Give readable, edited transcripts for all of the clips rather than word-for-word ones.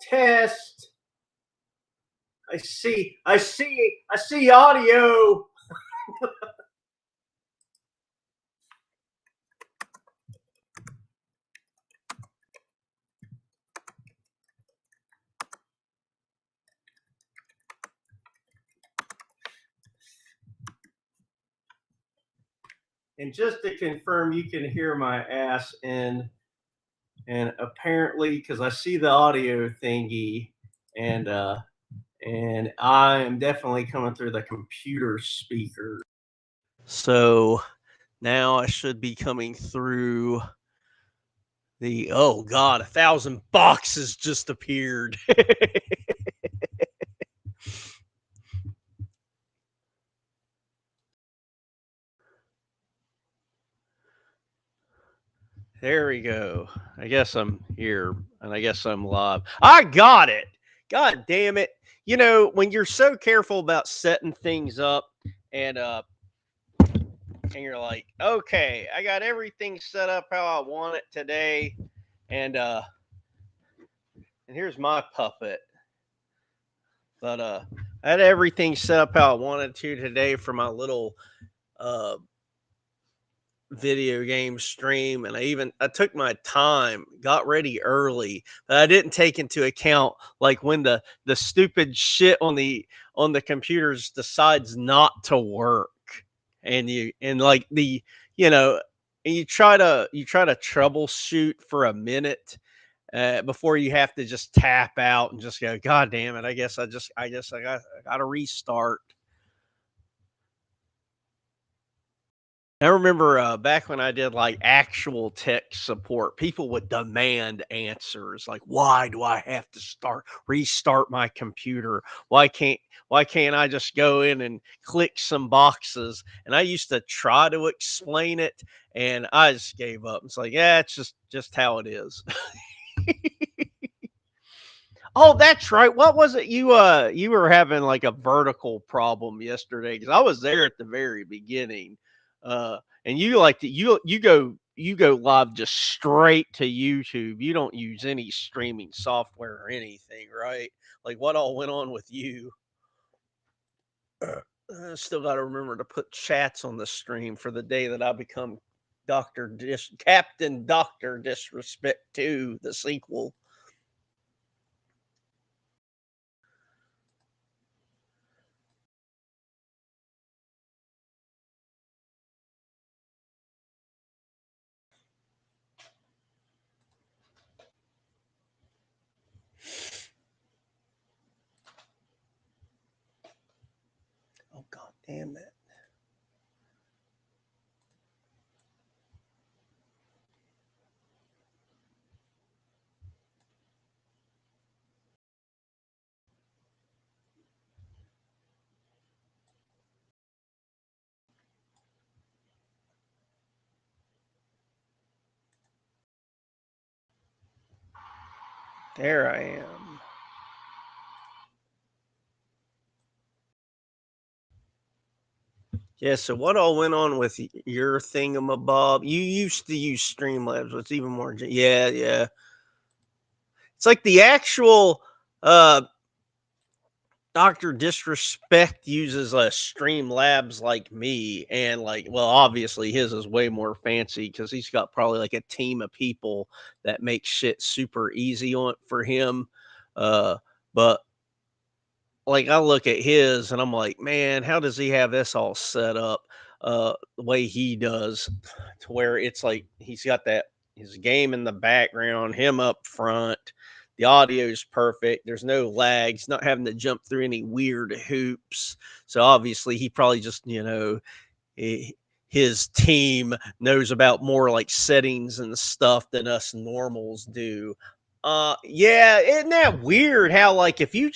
test. I see audio. And just to confirm, you can hear my ass and apparently because I see the audio thingy and I am definitely coming through the computer speaker. So now I should be coming through the, oh God, 1,000 boxes just appeared. There we go. I guess I'm here and I guess I'm live. I got it. God damn it. You know, when you're so careful about setting things up and you're like, okay, I got everything set up how I want it today. And here's my puppet. But I had everything set up how I wanted to today for my little video game stream, and I took my time, got ready early, but I didn't take into account like when the stupid shit on the computers decides not to work, and like the and you try to troubleshoot for a minute before you have to just tap out and just go, God damn it, I guess I got to restart. I remember back when I did like actual tech support, people would demand answers like, why do I have to restart my computer? Why can't I just go in and click some boxes? And I used to try to explain it and I just gave up. It's like, yeah, it's just how it is. Oh, that's right. What was it? You were having like a vertical problem yesterday because I was there at the very beginning. And you like to you go live just straight to YouTube. You don't use any streaming software or anything, right? Like what all went on with you? I still got to remember to put chats on the stream for the day that I become Captain Doctor Disrespect 2, the sequel. Oh, God damn it. There I am. Yeah, so what all went on with your thingamabob? You used to use Streamlabs, what's even more. Yeah, yeah. It's like the actual Dr. Disrespect uses Streamlabs like me, and like, well, obviously his is way more fancy because he's got probably like a team of people that make shit super easy on for him. But like I look at his and I'm like, man, how does he have this all set up the way he does to where it's like he's got that his game in the background, him up front, the audio is perfect, there's no lags, not having to jump through any weird hoops. So obviously he probably just, his team knows about more like settings and stuff than us normals do. Yeah, isn't that weird how like if you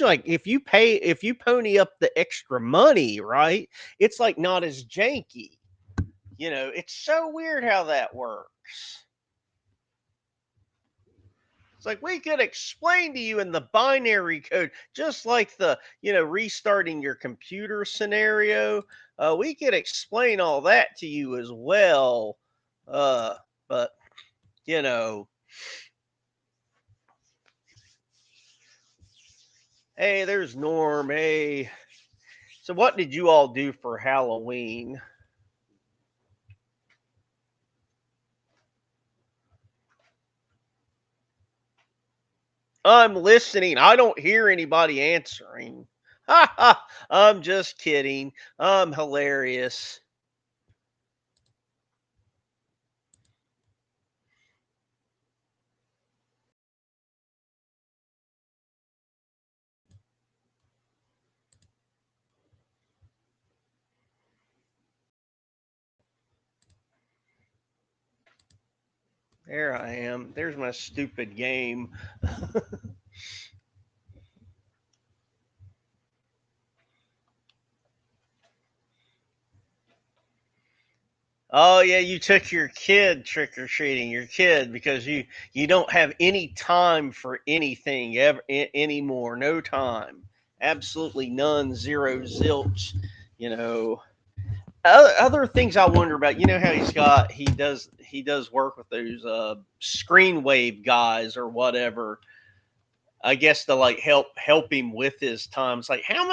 pony up the extra money, right? It's like not as janky. It's so weird how that works. It's like we could explain to you in the binary code, just like the, restarting your computer scenario. We could explain all that to you as well. But you know, Hey, there's Norm. Hey. So what did you all do for Halloween? I'm listening. I don't hear anybody answering. Ha ha. I'm just kidding. I'm hilarious. There I am. There's my stupid game. Oh yeah, you took your kid trick or treating, your kid, because you don't have any time for anything ever anymore. No time, absolutely none, zero, zilch. You know, other things I wonder about. You know how he does work with those screen wave guys or whatever. I guess to like help him with his time. It's like how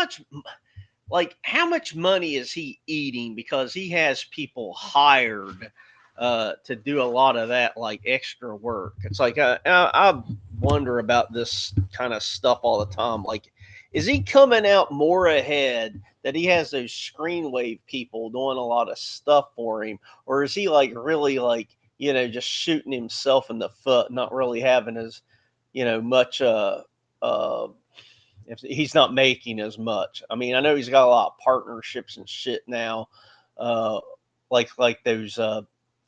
much money is he eating because he has people hired to do a lot of that like extra work. It's like I wonder about this kind of stuff all the time. Like, is he coming out more ahead that he has those screenwave people doing a lot of stuff for him, or is he like really like just shooting himself in the foot, not really having as much uh if he's not making as much. I mean, I know he's got a lot of partnerships and shit now, uh, like those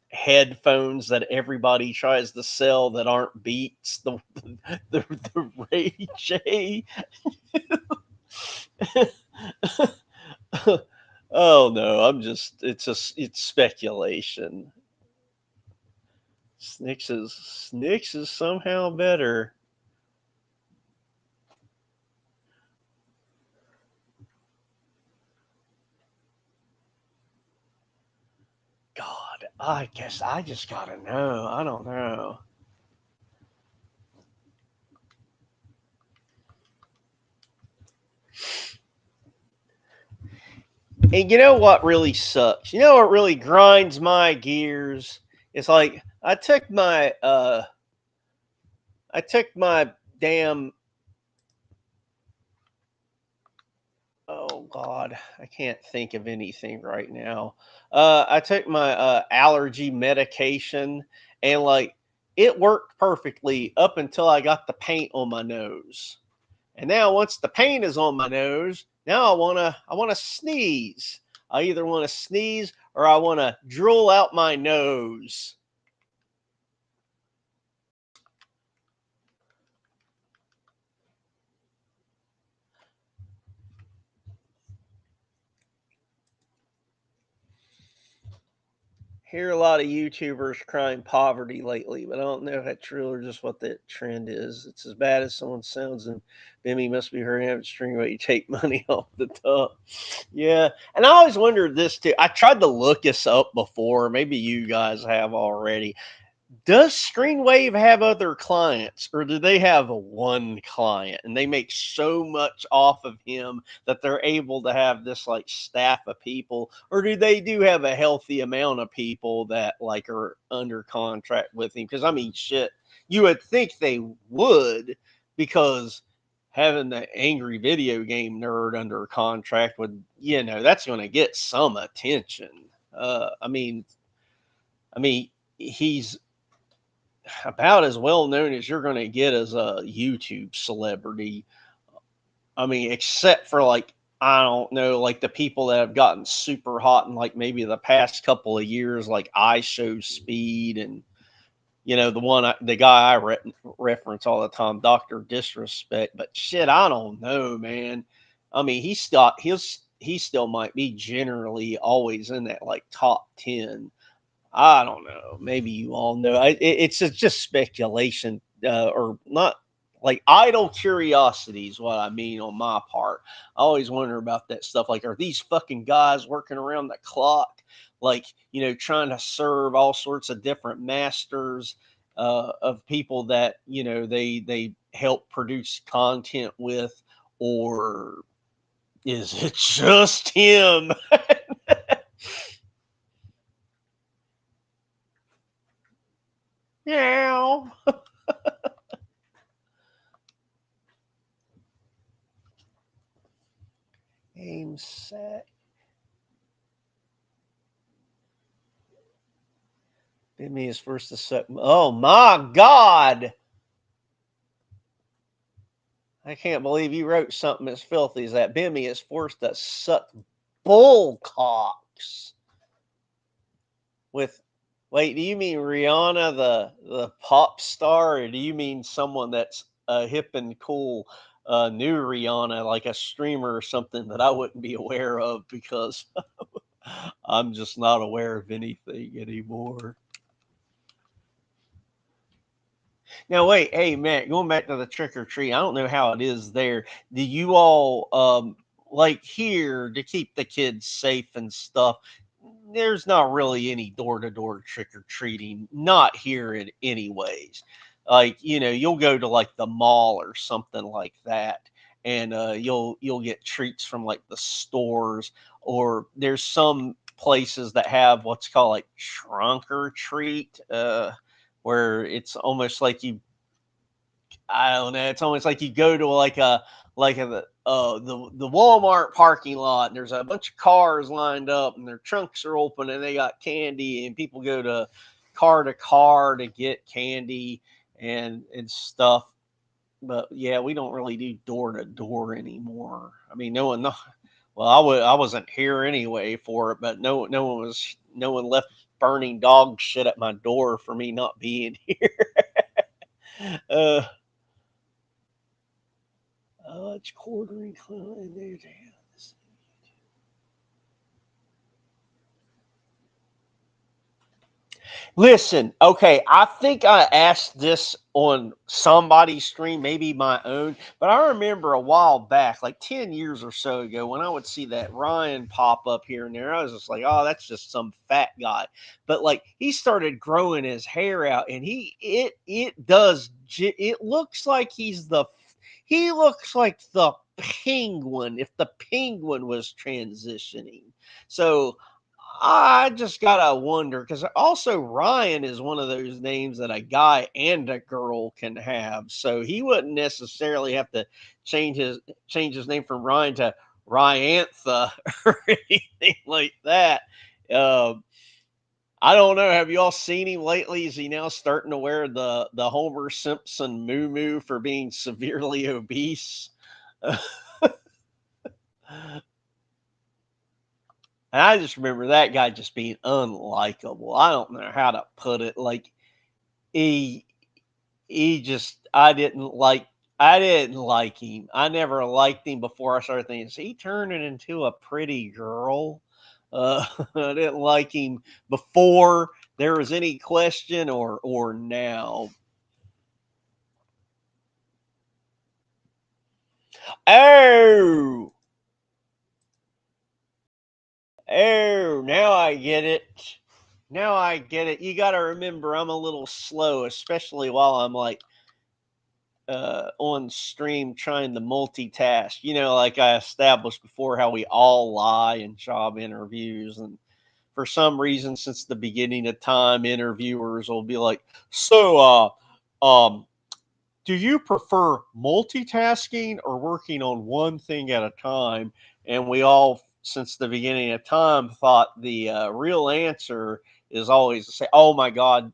headphones that everybody tries to sell that aren't Beats, the Ray J. Oh no, it's speculation. Snicks is somehow better. God, I guess I just gotta know. I don't know. And you know what really sucks? You know what really grinds my gears? It's like I took my damn oh god, I can't think of anything right now. I took my allergy medication and like it worked perfectly up until I got the paint on my nose. And now once the paint is on my nose, now I wanna sneeze. I either want to sneeze or I want to drool out my nose. Hear a lot of YouTubers crying poverty lately, but I don't know if that's true or just what that trend is. It's as bad as someone sounds, and Bimmy must be hurrying up string away. You take money off the top. Yeah, and I always wondered this too. I tried to look this up before. Maybe you guys have already. Does Screenwave have other clients, or do they have a one client and they make so much off of him that they're able to have this like staff of people, or do they do have a healthy amount of people that like are under contract with him? Because I mean, shit, you would think they would, because having the angry video game nerd under contract would, that's going to get some attention. I mean, he's about as well known as you're going to get as a YouTube celebrity. I mean, except for like, I don't know, like the people that have gotten super hot in like maybe the past couple of years, like I Show Speed and, the guy reference all the time, Dr. Disrespect. But shit, I don't know, man. I mean, he still might be generally always in that like top 10. I don't know. Maybe you all know. It's just speculation, or not like idle curiosity is what I mean on my part. I always wonder about that stuff. Like, are these fucking guys working around the clock, like trying to serve all sorts of different masters of people that they help produce content with, or is it just him? Meow. Aim set. Bimmy is first to set. Oh my God! I can't believe you wrote something as filthy as that. Bimmy is forced to suck bull cocks with. Wait, do you mean Rihanna, the pop star, or do you mean someone that's hip and cool, new Rihanna, like a streamer or something that I wouldn't be aware of because I'm just not aware of anything anymore. Now wait, hey Matt, going back to the trick or treat, I don't know how it is there. Do you all like here to keep the kids safe and stuff? There's not really any door to door trick or treating, not here in anyways. Like, you'll go to like the mall or something like that, and you'll get treats from like the stores, or there's some places that have what's called like trunk or treat, where it's almost like I don't know. It's almost like you go to the Walmart parking lot, and there's a bunch of cars lined up, and their trunks are open, and they got candy, and people go to car to get candy and stuff. But yeah, we don't really do door to door anymore. I mean, no one. No, well, I wasn't here anyway for it, but no one left burning dog shit at my door for me not being here. uh, it's quartering. Listen, okay, I think I asked this on somebody's stream, maybe my own, but I remember a while back, like 10 years or so ago, when I would see that Ryan pop up here and there, I was just like, oh, that's just some fat guy. But like he started growing his hair out, and it looks like he looks like the penguin if the penguin was transitioning. So I just gotta wonder because also Ryan is one of those names that a guy and a girl can have, so he wouldn't necessarily have to change his change his name from Ryan to Ryantha or anything like that. Um, I don't know. Have you all seen him lately? Is he now starting to wear the Homer Simpson moo for being severely obese? And I just remember that guy just being unlikable. I don't know how to put it. Like he he just I didn't like him. I never liked him before I started thinking, is he turning into a pretty girl? I didn't like him before there was any question or now. Oh, oh, now I get it. Now I get it. You got to remember, I'm a little slow, especially while I'm like on stream trying to multitask. Like I established before, how we all lie in job interviews, and for some reason, since the beginning of time, interviewers will be like, "So, do you prefer multitasking or working on one thing at a time?" And we all, since the beginning of time, thought the real answer is always to say, "Oh my God,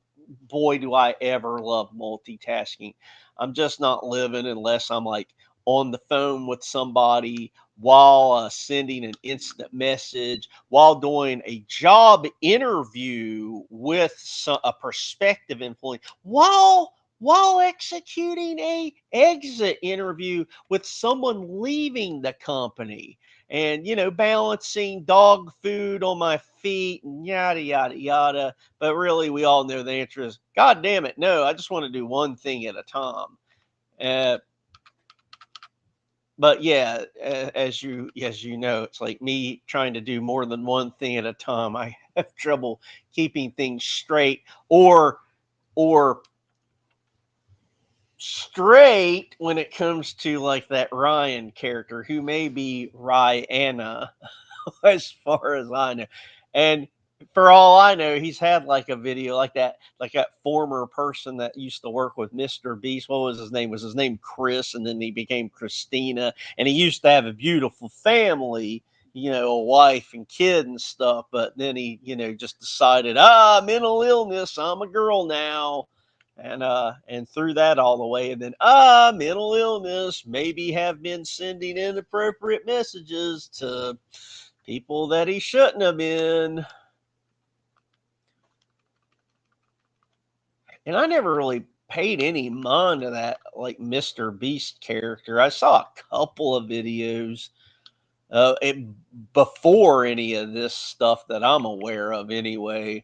boy, do I ever love multitasking. I'm just not living unless I'm like on the phone with somebody while sending an instant message, while doing a job interview with a prospective employee, while executing a exit interview with someone leaving the company, and balancing dog food on my feet and yada yada yada. But really, we all know the answer is, god damn it, no, I just want to do one thing at a time. uh, but yeah, as you know, it's like me trying to do more than one thing at a time. I have trouble keeping things straight, or straight when it comes to like that Ryan character, who may be Rihanna, as far as I know. And for all I know, he's had like a video like that former person that used to work with Mr. Beast. What was his name? Was his name Chris? And then he became Christina. And he used to have a beautiful family, a wife and kid and stuff. But then he, just decided, mental illness. I'm a girl now. And threw that all the way, and then mental illness, maybe have been sending inappropriate messages to people that he shouldn't have been. And I never really paid any mind to that, like Mr. Beast character. I saw a couple of videos it, before any of this stuff that I'm aware of, anyway.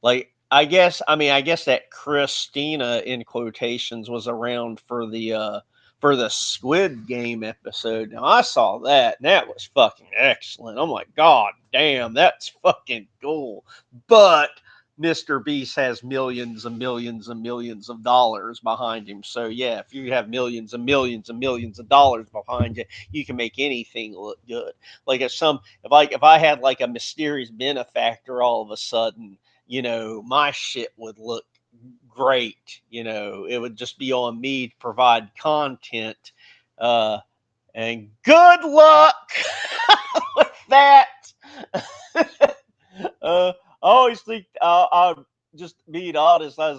Like, I guess that Christina in quotations was around for the Squid Game episode. Now I saw that, and that was fucking excellent. I'm like, God damn, that's fucking cool. But Mr. Beast has millions and millions and millions of dollars behind him. So yeah, if you have millions and millions and millions of dollars behind you, you can make anything look good. Like if I had like a mysterious benefactor all of a sudden, my shit would look great. It would just be on me to provide content. Uh, and good luck with that. I always think, I'll just being honest, I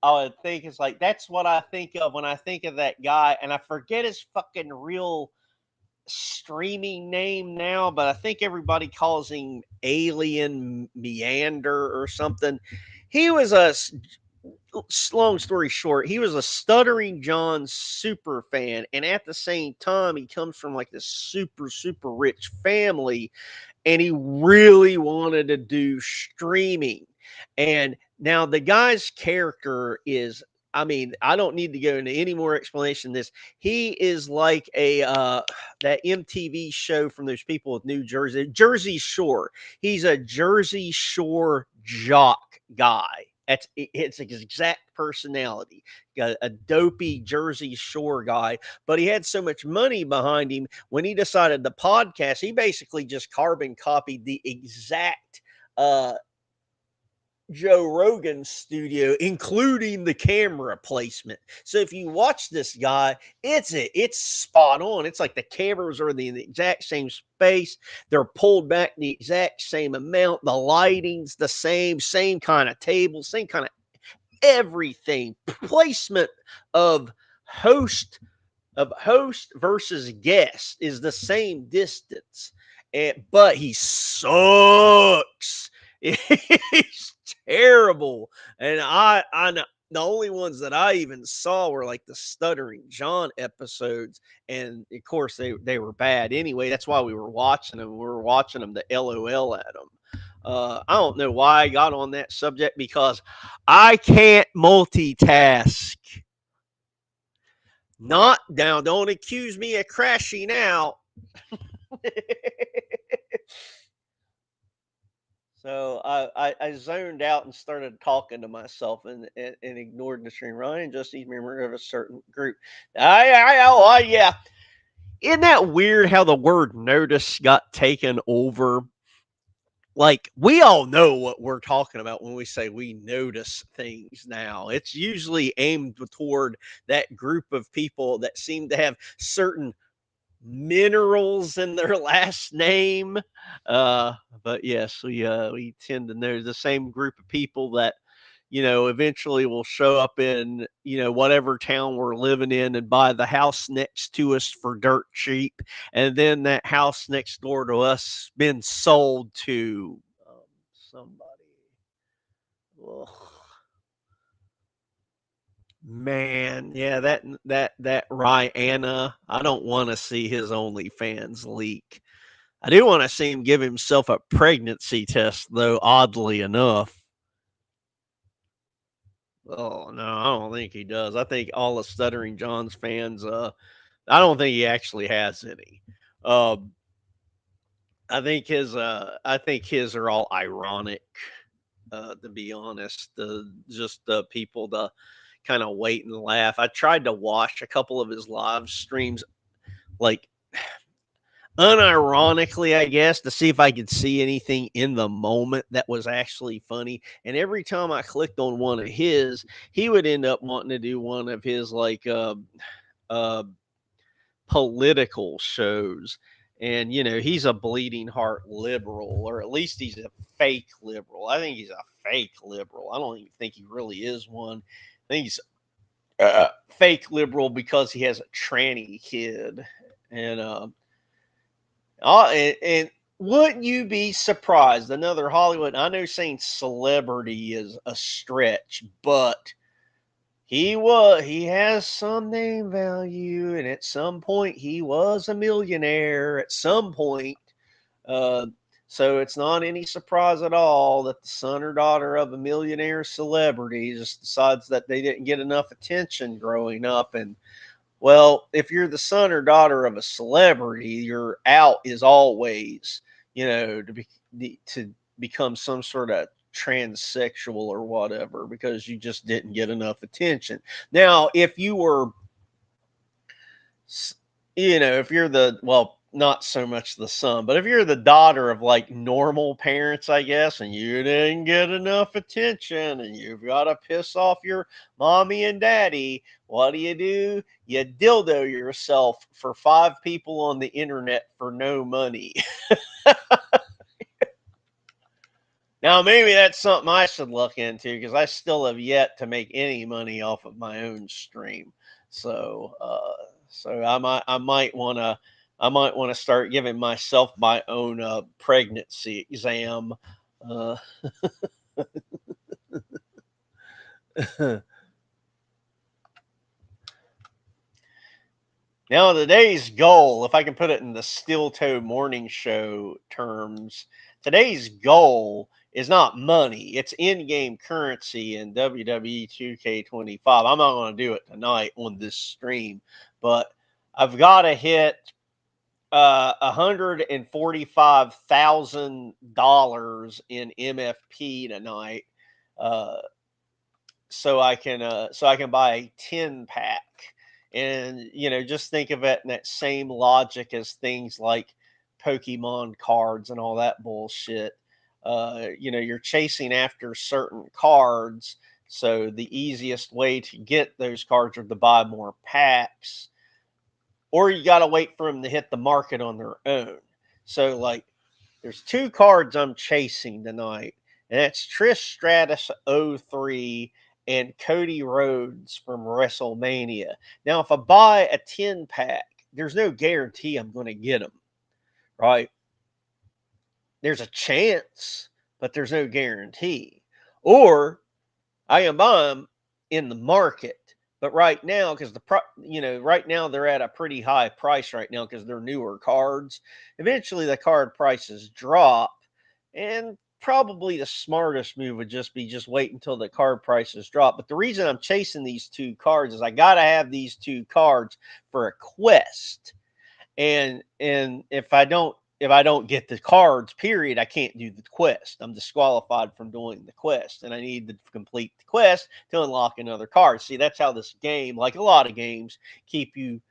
would think it's like, that's what I think of when I think of that guy. And I forget his fucking real streaming name now, but I think everybody calls him Alien Meander or something. He was long story short, he was a Stuttering John super fan, and at the same time, he comes from like this super rich family, and he really wanted to do streaming. And now the guy's character is, I mean, I don't need to go into any more explanation of this. He is like a that MTV show from those people with New Jersey, Jersey Shore. He's a Jersey Shore jock guy. It's his exact personality. Got a dopey Jersey Shore guy, but he had so much money behind him when he decided the podcast, he basically just carbon copied the exact uh, Joe Rogan studio, including the camera placement. So if you watch this guy, it's spot on. It's like the cameras are in the exact same space. They're pulled back the exact same amount. The lighting's the same kind of table, same kind of everything. Placement of host host versus guest is the same distance, but he sucks. He's terrible, and I know the only ones that I even saw were like the Stuttering John episodes, and of course they were bad anyway. That's why we were watching them. We were watching them to LOL at them. I don't know why I got on that subject, because I can't multitask. Not down. Don't accuse me of crashing out. So I zoned out and started talking to myself, and ignored the stream. Ryan just needs me to remember of a certain group. Yeah. Isn't that weird how the word notice got taken over? Like, we all know what we're talking about when we say we notice things now. It's usually aimed toward that group of people that seem to have certain minerals in their last name. Uh, but yes, we tend to know the same group of people that, eventually will show up in, whatever town we're living in and buy the house next to us for dirt cheap. And then that house next door to us been sold to somebody. Ugh. Man, yeah, that Rihanna. I don't want to see his OnlyFans leak. I do want to see him give himself a pregnancy test, though, oddly enough. Oh, no, I don't think he does. I think all the Stuttering John's fans, I don't think he actually has any. Um, I think his are all ironic, to be honest. Just the people, kind of wait and laugh. I tried to watch a couple of his live streams, like unironically, I guess, to see if I could see anything in the moment that was actually funny. And every time I clicked on one of his, he would end up wanting to do one of his like uh political shows. And he's a bleeding heart liberal, or at least he's a fake liberal. I think he's a fake liberal. I don't even think he really is one. I think he's fake liberal because he has a tranny kid. And and wouldn't you be surprised? Another Hollywood. I know saying celebrity is a stretch, but he has some name value, and at some point he was a millionaire. At some point, uh, so it's not any surprise at all that the son or daughter of a millionaire celebrity just decides that they didn't get enough attention growing up. And well, if you're the son or daughter of a celebrity, your out is always, to become some sort of transsexual or whatever, because you just didn't get enough attention. Now, if you were, if you're not so much the son, but if you're the daughter of like normal parents, I guess, and you didn't get enough attention and you've got to piss off your mommy and daddy, what do? You dildo yourself for 5 people on the internet for no money. Now, maybe that's something I should look into, because I still have yet to make any money off of my own stream. So I might want to start giving myself my own pregnancy exam. Uh, Now, today's goal, if I can put it in the Steel Toe Morning Show terms, today's goal is not money. It's in-game currency in WWE 2K25. I'm not going to do it tonight on this stream, but I've got to hit $145,000 in MFP tonight, uh, so I can buy a 10 pack. And just think of it in that same logic as things like Pokemon cards and all that bullshit. You're chasing after certain cards, so the easiest way to get those cards are to buy more packs, or you got to wait for them to hit the market on their own. So, like, there's 2 cards I'm chasing tonight, and that's Trish Stratus 03 and Cody Rhodes from WrestleMania. Now, if I buy a 10 pack, there's no guarantee I'm going to get them, right? There's a chance, but there's no guarantee. Or I can buy them in the market. But right now, because right now they're at a pretty high price right now because they're newer cards. Eventually, the card prices drop, and probably the smartest move would just wait until the card prices drop. But the reason I'm chasing these 2 cards is I got to have these 2 cards for a quest, and if I don't get the cards, period, I can't do the quest. I'm disqualified from doing the quest, and I need to complete the quest to unlock another card. See, that's how this game, like a lot of games, keep you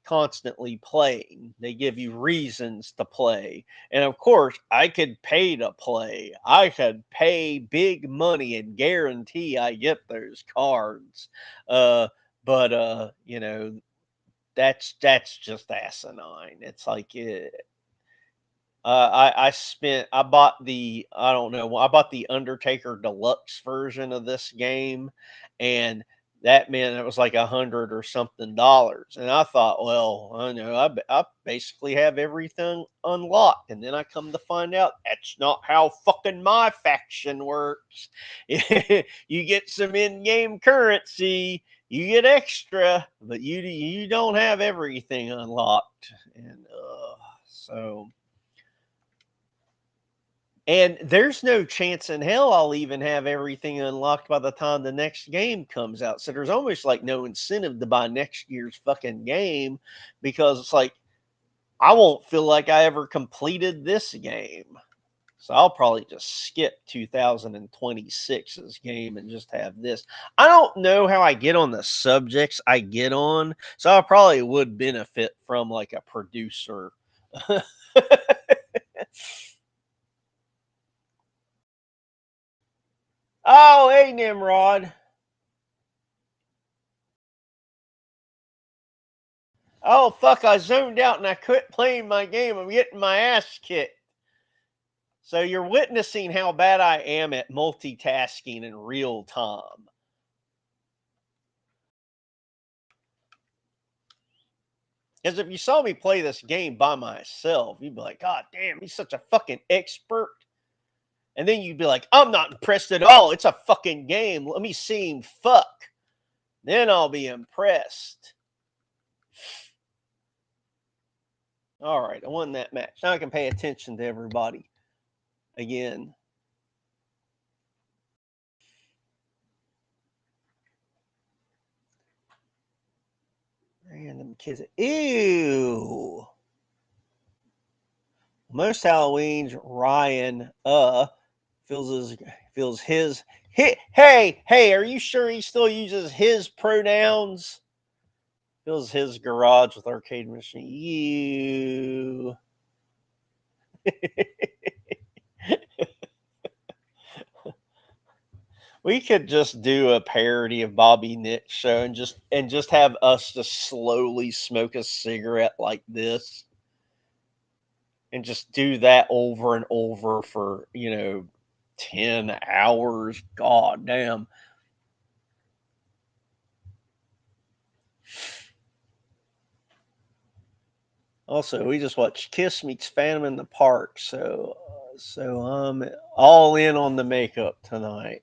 constantly playing. They give you reasons to play. And of course, I could pay to play. I could pay big money and guarantee I get those cards. But that's just asinine. It's like I bought the I don't know I bought the Undertaker Deluxe version of this game, and that meant it was like $100 or something dollars. And I thought, well, I know I basically have everything unlocked, and then I come to find out that's not how fucking my faction works. You get some in-game currency, you get extra, but you don't have everything unlocked. And so. And there's no chance in hell I'll even have everything unlocked by the time the next game comes out. So there's almost like no incentive to buy next year's fucking game, because it's like I won't feel like I ever completed this game. So I'll probably just skip 2026's game and just have this. I don't know how I get on the subjects I get on, so I probably would benefit from like a producer. Oh, hey Nimrod. Oh fuck, I zoned out and I quit playing my game. I'm getting my ass kicked. So you're witnessing how bad I am at multitasking in real time. Because if you saw me play this game by myself, you'd be like, God damn, he's such a fucking expert. And then you'd be like, I'm not impressed at all. It's a fucking game. Let me see him fuck. Then I'll be impressed. All right, I won that match. Now I can pay attention to everybody again. Random kids. Ew. Most Halloweens, Ryan feels his hey, are you sure he still uses his pronouns? Fills his garage with arcade machine. You. We could just do a parody of Bobby Nick's show and just have us just slowly smoke a cigarette like this and just do that over and over for 10 hours. God damn. Also, we just watched Kiss Meets Phantom in the Park, so I'm all in on the makeup tonight.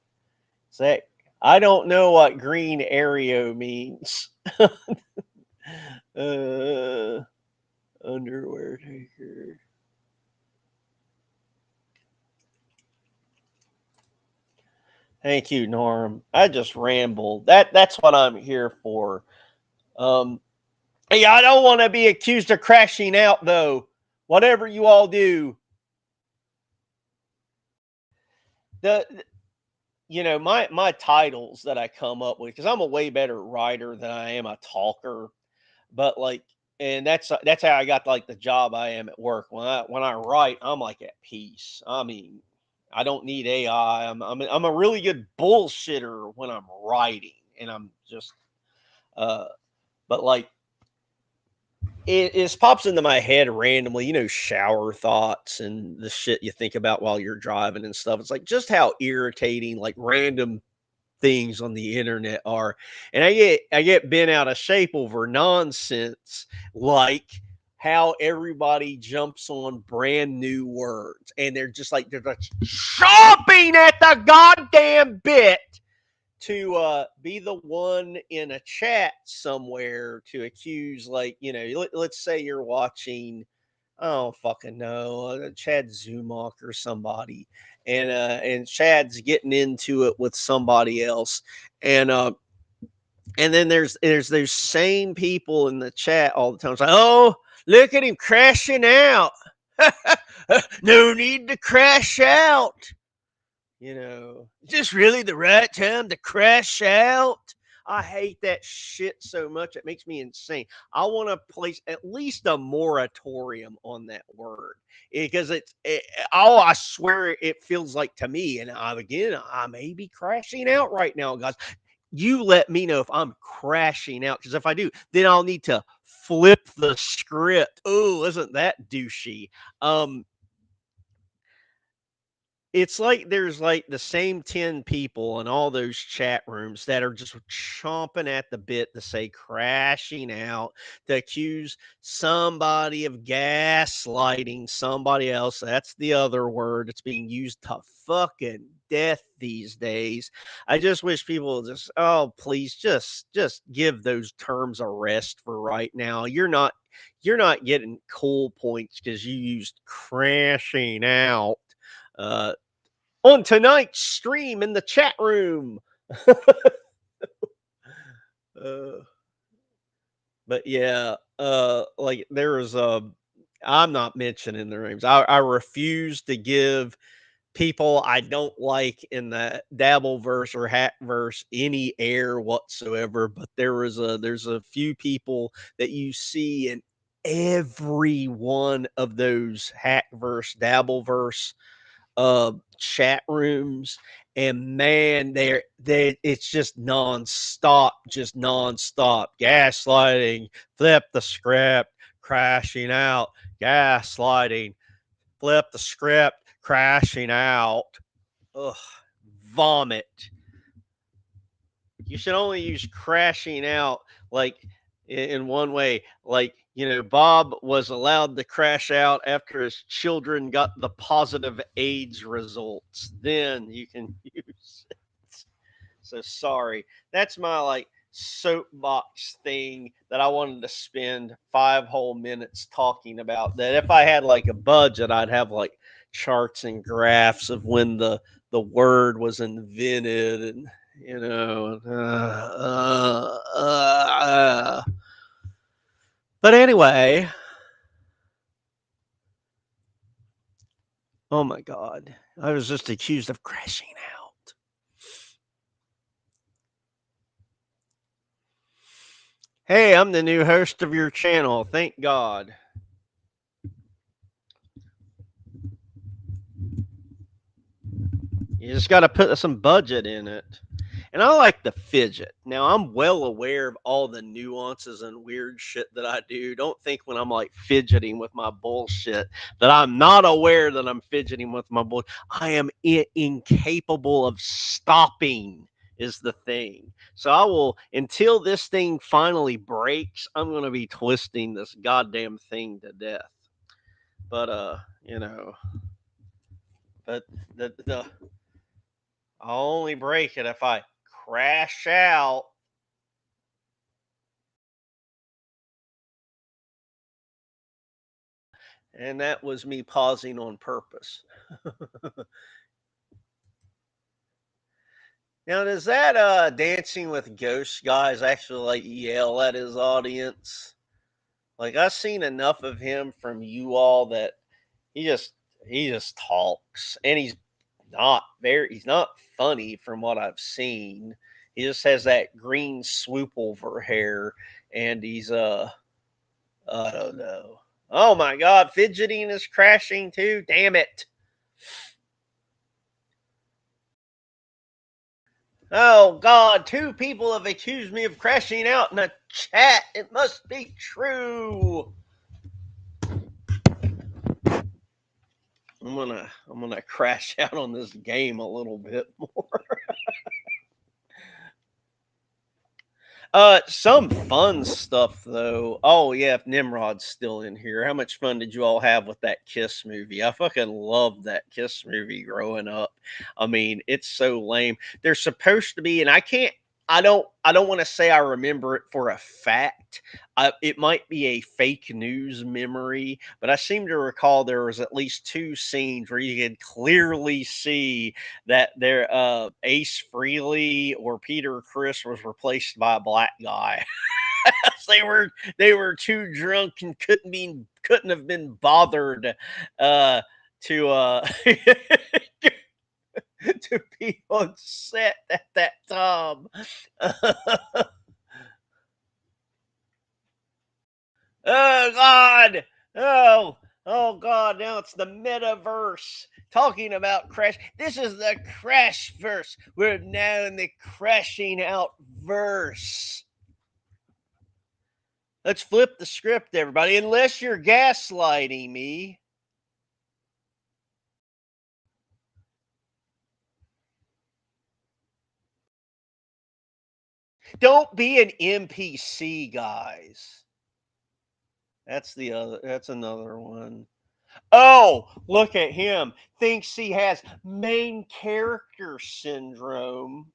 Zach, I don't know what green Aereo means. uh, Underwear taker. Thank you, Norm. I just rambled. That's what I'm here for. Um, yeah, I don't want to be accused of crashing out though. Whatever you all do, the my titles that I come up with because I'm a way better writer than I am a talker. But like, and that's how I got like the job I am at work. When I write, I'm like at peace. I mean, I don't need AI. I'm a really good bullshitter when I'm writing, and I'm just uh. But like, it pops into my head randomly, shower thoughts and the shit you think about while you're driving and stuff. It's like just how irritating like random things on the internet are, and I get bent out of shape over nonsense like how everybody jumps on brand new words and they're just chomping at the goddamn bit to be the one in a chat somewhere to accuse, like, let's say you're watching, I don't fucking know, Chad Zumach or somebody, and Chad's getting into it with somebody else, and then there's those same people in the chat all the time. It's like, oh, look at him crashing out. No need to crash out. Just really the right time to crash out. I hate that shit so much. It makes me insane. I want to place at least a moratorium on that word because I swear it feels like to me. And I may be crashing out right now, guys. You let me know if I'm crashing out because if I do, then I'll need to flip the script. Oh, isn't that douchey? Um, it's like there's like the same 10 people in all those chat rooms that are just chomping at the bit to say crashing out, to accuse somebody of gaslighting somebody else. That's the other word. It's being used to fucking death these days. I just wish people just, oh, please just give those terms a rest for right now. You're not getting cool points because you used crashing out. Uh, on tonight's stream in the chat room. uh, but yeah, like there was a I'm not mentioning their names. I refuse to give people I don't like in the Dabbleverse or Hackverse any air whatsoever. But there's a few people that you see in every one of those Hackverse, Dabbleverse chat rooms, and man, they it's just nonstop gaslighting, flip the script, crashing out, gaslighting, flip the script, crashing out. Ugh, vomit. You should only use crashing out like in one way. Like, Bob was allowed to crash out after his children got the positive AIDS results. Then you can use it. So sorry. That's my soapbox thing that I wanted to spend 5 whole minutes talking about. That if I had like a budget, I'd have like charts and graphs of when the word was invented, and you know. But anyway, oh my God, I was just accused of crashing out. Hey, I'm the new host of your channel. Thank God. You just got to put some budget in it. And I like to fidget. Now, I'm well aware of all the nuances and weird shit that I do. Don't think when I'm like fidgeting with my bullshit that I'm not aware that I'm fidgeting with my bullshit. I am incapable of stopping, is the thing. So I will, until this thing finally breaks, I'm going to be twisting this goddamn thing to death. But, but the I'll only break it if I crash out. And that was me pausing on purpose. Now, does that Dancing with Ghosts guys actually like yell at his audience? Like, I've seen enough of him from you all that he just he just talks, and he's not funny from what I've seen. He just has that green swoop over hair, and he's I don't know. Oh my God, fidgeting is crashing too. Damn it. Oh God, 2 people have accused me of crashing out in a chat. It must be true. I'm gonna crash out on this game a little bit more. Some fun stuff though. Oh yeah, if Nimrod's still in here, how much fun did you all have with that Kiss movie? I fucking loved that Kiss movie growing up. I mean, it's so lame. They're supposed to be, and I can't. I don't want to say I remember it for a fact. It might be a fake news memory, but I seem to recall there was at least 2 scenes where you could clearly see that their Ace Frehley or Peter Chris was replaced by a black guy. They were too drunk and couldn't have been bothered to to be on set at that time. Oh God! Oh God! Now it's the metaverse. Talking about crash. This is the crash verse. We're now in the crashing out verse. Let's flip the script, everybody. Unless you're gaslighting me. Don't be an NPC, guys. That's another one. Oh, look at him. Thinks he has main character syndrome.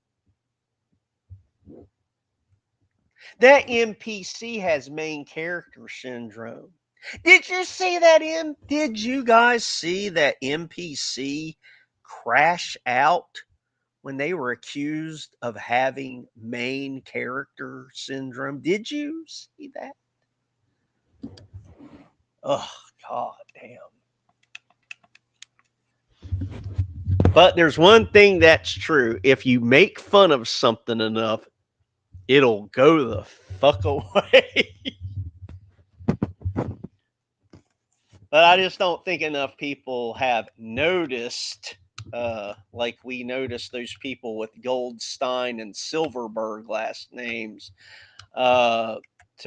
That NPC has main character syndrome. Did you guys see that NPC crash out when they were accused of having main character syndrome? Did you see that? Oh God damn. But there's one thing that's true. If you make fun of something enough, it'll go the fuck away. But I just don't think enough people have noticed, like we noticed those people with Goldstein and Silverberg last names, to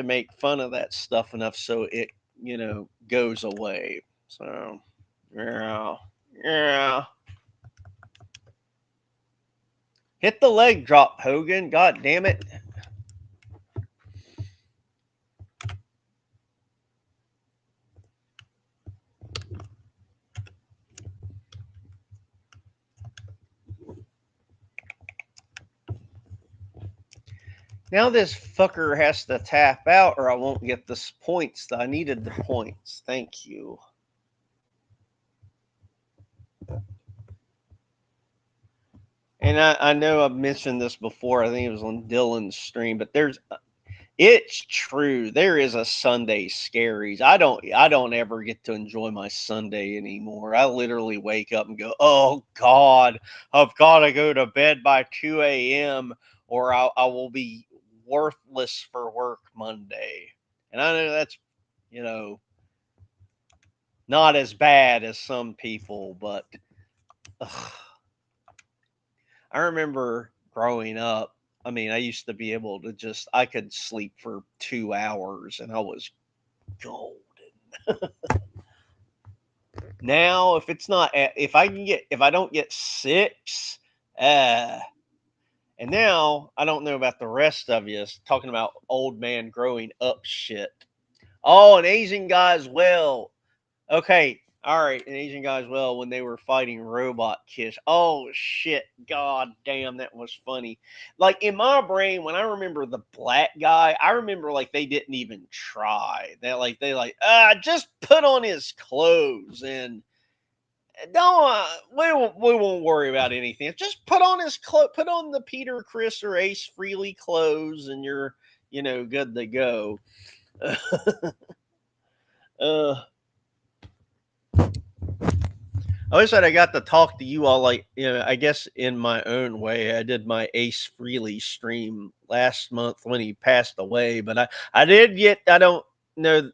make fun of that stuff enough so it, goes away. So, yeah, yeah. Hit the leg drop, Hogan. God damn it. Now this fucker has to tap out or I won't get the points. I needed the points. Thank you. And I know I've mentioned this before. I think it was on Dylan's stream, but it's true. There is a Sunday scaries. I don't ever get to enjoy my Sunday anymore. I literally wake up and go, oh God, I've got to go to bed by 2 a.m. or I will be worthless for work Monday. And I know that's, not as bad as some people, but ugh. I remember growing up, I mean, I used to be able to I could sleep for 2 hours and I was golden. Now, if I don't get 6, and now I don't know about the rest of you talking about old man growing up shit. Oh, an Asian guy as well. Okay, all right, an Asian guy as well when they were fighting Robot Kiss. Oh shit, god damn, that was funny. Like in my brain, when I remember the black guy, I remember like they didn't even try. Just put on his clothes and don't we won't worry about anything. Just put on put on the Peter, Chris, or Ace Frehley clothes, and you're good to go. uh, I wish that I got to talk to you all, like, I guess in my own way. I did my Ace Frehley stream last month when he passed away, but I don't know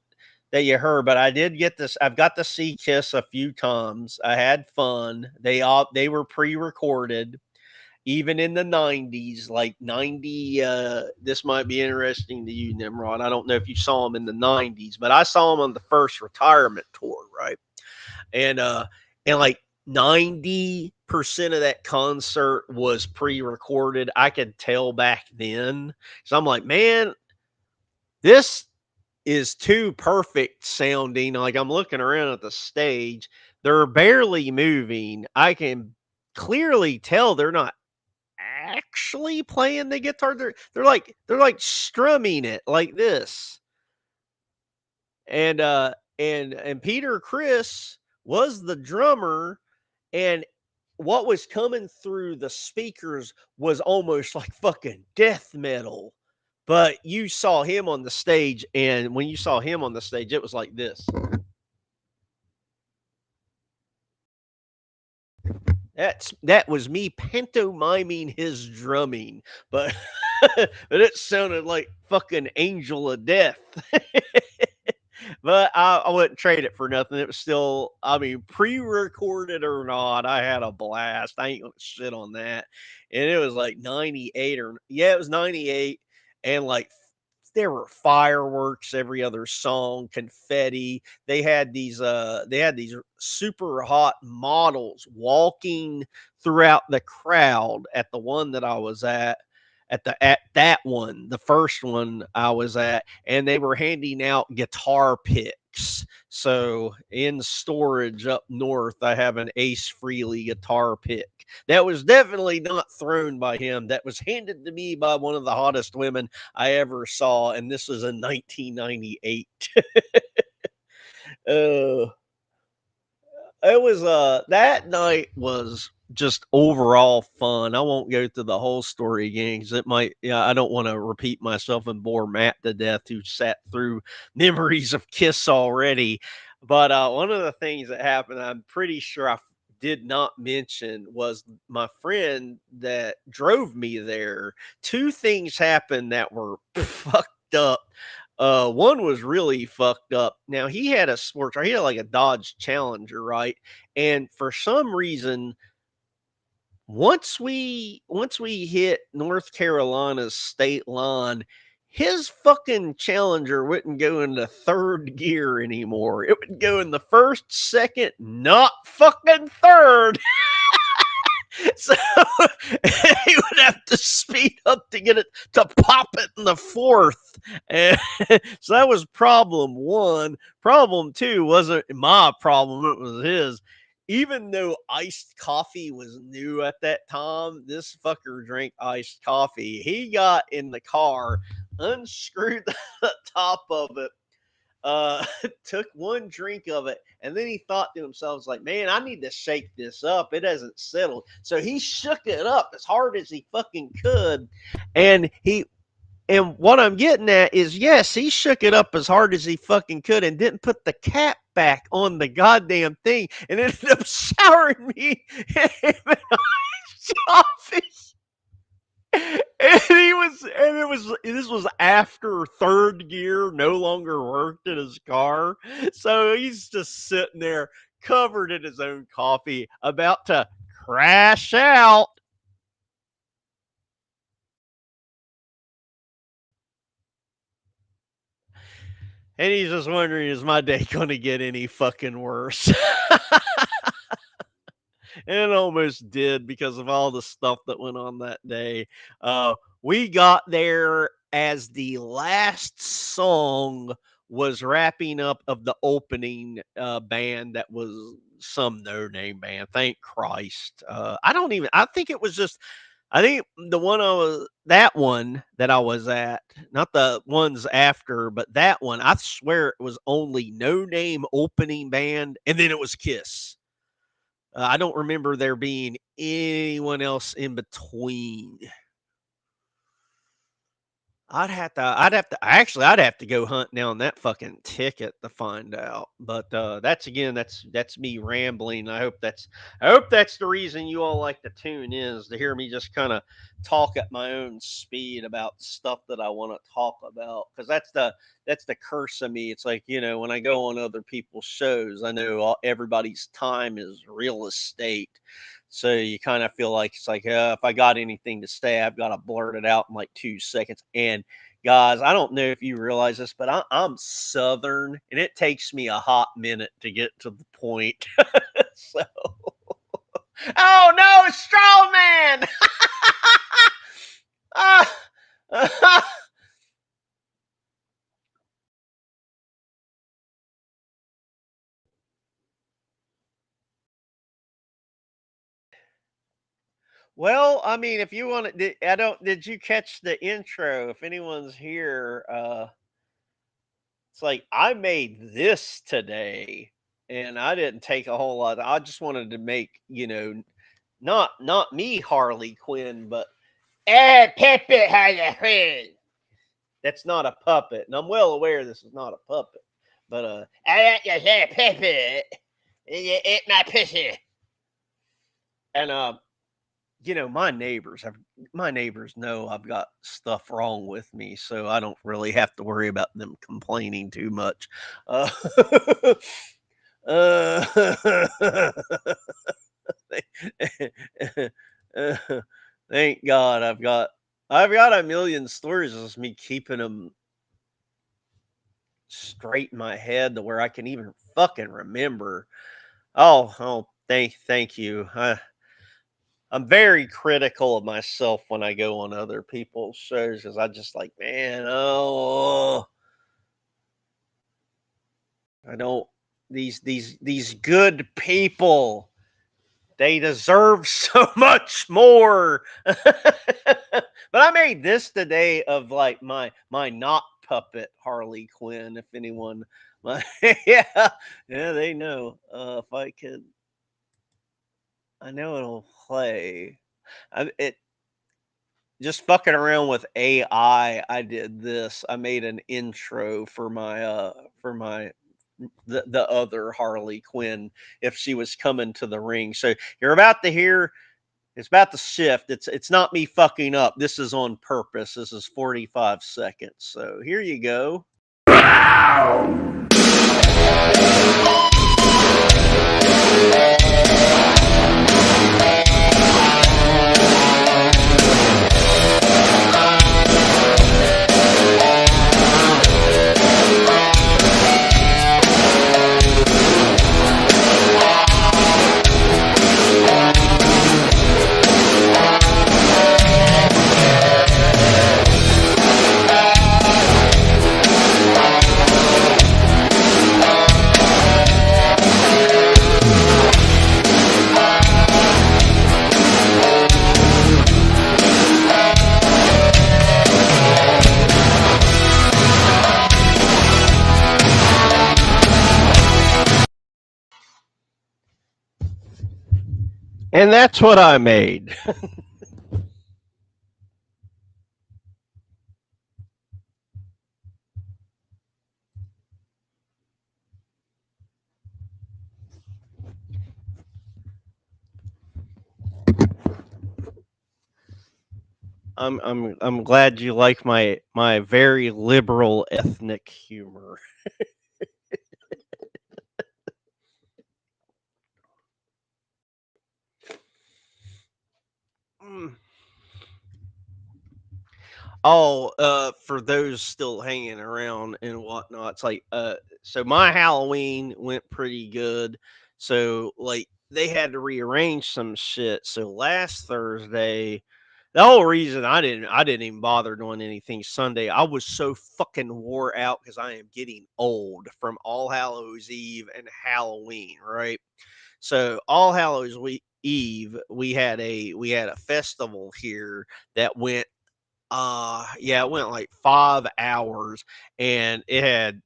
that you heard, but I did get this. I've got to see Kiss a few times. I had fun. They were pre-recorded, even in the 90s, like 90. This might be interesting to you, Nimrod. I don't know if you saw him in the 90s, but I saw him on the first retirement tour, right? And like 90% of that concert was pre-recorded. I could tell back then. So I'm like, man, this is too perfect sounding. Like I'm looking around at the stage. They're barely moving. I can clearly tell they're not actually playing the guitar. They're like strumming it like this. And Peter Chris was the drummer, and what was coming through the speakers was almost like fucking death metal. But you saw him on the stage, and when you saw him on the stage, it was like this. That was me pantomiming his drumming, but but it sounded like fucking Angel of Death. But I wouldn't trade it for nothing. It was still, I mean, pre-recorded or not, I had a blast. I ain't gonna shit on that. And it was like 98 it was 98. And like there were fireworks every other song, confetti. They had these super hot models walking throughout the crowd at the one that I was at that one, the first one I was at, and they were handing out guitar picks. So in storage up north, I have an Ace Frehley guitar pick. That was definitely not thrown by him. That was handed to me by one of the hottest women I ever saw, and this was in 1998. uh, it was that night was just overall fun. I won't go through the whole story again because it might. Yeah, I don't want to repeat myself and bore Matt to death, who sat through memories of Kiss already. But one of the things that happened, I'm pretty sure did not mention, was my friend that drove me there. Two things happened that were fucked up. One was really fucked up. Now he had a sports car. He had like a Dodge Challenger, right? And for some reason, once we hit North Carolina's state line, his fucking Challenger wouldn't go into third gear anymore. It would go in the first, second, not fucking third. So he would have to speed up to get it to pop it in the fourth. And so that was problem one. Problem two wasn't my problem, it was his. Even though iced coffee was new at that time, this fucker drank iced coffee. He got in the car, unscrewed the top of it, took one drink of it, and then he thought to himself, like, man, I need to shake this up. It hasn't settled. So he shook it up as hard as he fucking could. And what I'm getting at is, yes, he shook it up as hard as he fucking could and didn't put the cap back on the goddamn thing and ended up showering me in coffee. This was after third gear no longer worked in his car. So he's just sitting there covered in his own coffee, about to crash out. And he's just wondering, is my day going to get any fucking worse? And it almost did because of all the stuff that went on that day. We got there as the last song was wrapping up of the opening band that was some no name band. Thank Christ. I think it was just, I think the one that one that I was at, not the ones after, but that one, I swear it was only no name opening band, and then it was Kiss. I don't remember there being anyone else in between. I'd have to go hunt down that fucking ticket to find out. But that's me rambling. I hope that's the reason you all like to tune in, is to hear me just kind of talk at my own speed about stuff that I want to talk about. Because that's the curse of me. It's like, when I go on other people's shows, I know everybody's time is real estate. So you kind of feel like it's like, if I got anything to say, I've got to blurt it out in like 2 seconds. And guys, I don't know if you realize this, but I'm Southern, and it takes me a hot minute to get to the point. So, oh no, straw man! Well, I mean, if you want to, I don't. Did you catch the intro? If anyone's here, it's like I made this today, and I didn't take a whole lot. I just wanted to make, not me Harley Quinn, but puppet Harley. That's not a puppet, and I'm well aware this is not a puppet. But I like your hair puppet. You eat my pussy. And my neighbors know I've got stuff wrong with me, so I don't really have to worry about them complaining too much. Uh, uh, thank God I've got a million stories of just me keeping them straight in my head to where I can even fucking remember. Oh, thank you. I'm very critical of myself when I go on other people's shows, because I just like, man, I don't these good people, they deserve so much more. But I made this today of like my not puppet Harley Quinn. If anyone, yeah, yeah, they know. If I could, I know it'll play. It just fucking around with AI. I did this. I made an intro for my the other Harley Quinn if she was coming to the ring. So you're about to hear it's about to shift. It's not me fucking up. This is on purpose. This is 45 seconds. So here you go. And that's what I made. I'm glad you like my very liberal ethnic humor. Mm. Oh, for those still hanging around and whatnot, it's like, so my Halloween went pretty good. So, like, they had to rearrange some shit. So last Thursday, the whole reason I didn't even bother doing anything Sunday, I was so fucking wore out because I am getting old from All Hallows Eve and Halloween, right? So Eve, we had a festival here that went yeah, it went like 5 hours, and it had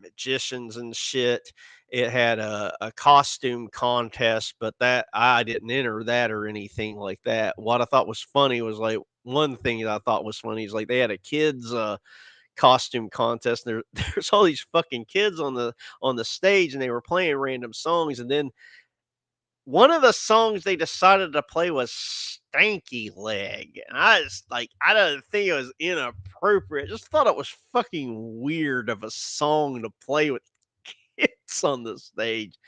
magicians and shit. It had a costume contest, but that I didn't enter that or anything like that. What I thought was funny was, like, one thing that I thought was funny is, like, they had a kids, costume contest. There's all these fucking kids on the stage, and they were playing random songs, and then one of the songs they decided to play was Stanky Leg. And I just like I don't think it was inappropriate. Just thought it was fucking weird of a song to play with kids on the stage.